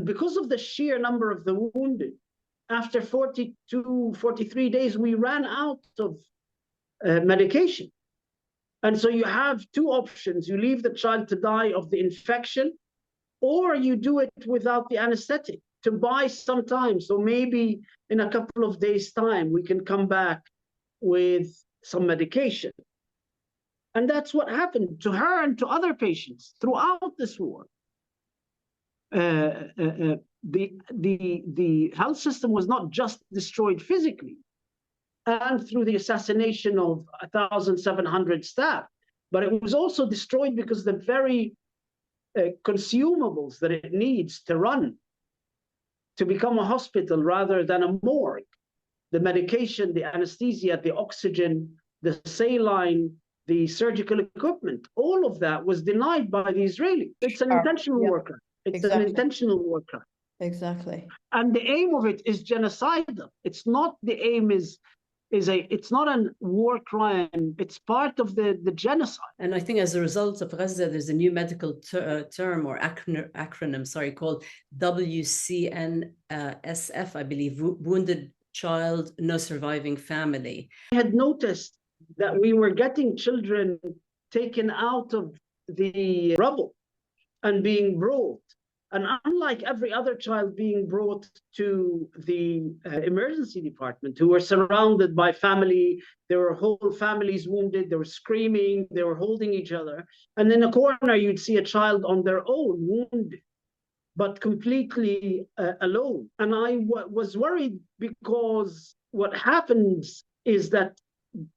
because of the sheer number of the wounded, after 42, 43 days, we ran out of medication. And so you have two options. You leave the child to die of the infection, or you do it without the anesthetic to buy some time. So maybe in a couple of days' time, we can come back with some medication. And that's what happened to her and to other patients throughout this war. The health system was not just destroyed physically and through the assassination of 1,700 staff, but it was also destroyed because the very consumables that it needs to run, to become a hospital rather than a morgue, the medication, the anesthesia, the oxygen, the saline, the surgical equipment, all of that was denied by the Israelis. It's an intentional war crime. It's an intentional war crime. Exactly. And the aim of it is genocidal. It's not, the aim is it's not a war crime. It's part of the genocide. And I think as a result of Gaza, there's a new medical term or acronym, called WCNSF, I believe, Wounded Child No Surviving Family. I had noticed that we were getting children taken out of the rubble and being brought. And unlike every other child being brought to the emergency department, who were surrounded by family, there were whole families wounded, they were screaming, they were holding each other. And in a corner, you'd see a child on their own, wounded, but completely alone. And I was worried because what happens is that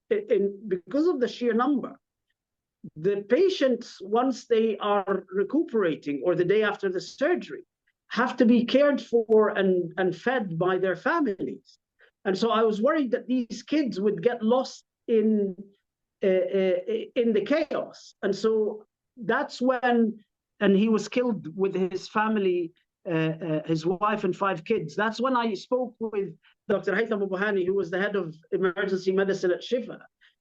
because of the sheer number, the patients, once they are recuperating or the day after the surgery, have to be cared for and fed by their families. And so I was worried that these kids would get lost in the chaos. And so that's when, and he was killed with his family, his wife and 5 kids. That's when I spoke with Dr. Haytham Abu-Hani, who was the head of emergency medicine at Shifa.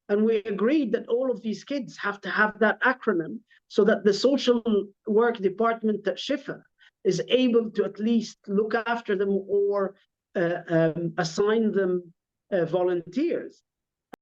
And we agreed that all of these kids have to have that acronym so that the social work department at Shifa is able to at least look after them or assign them volunteers.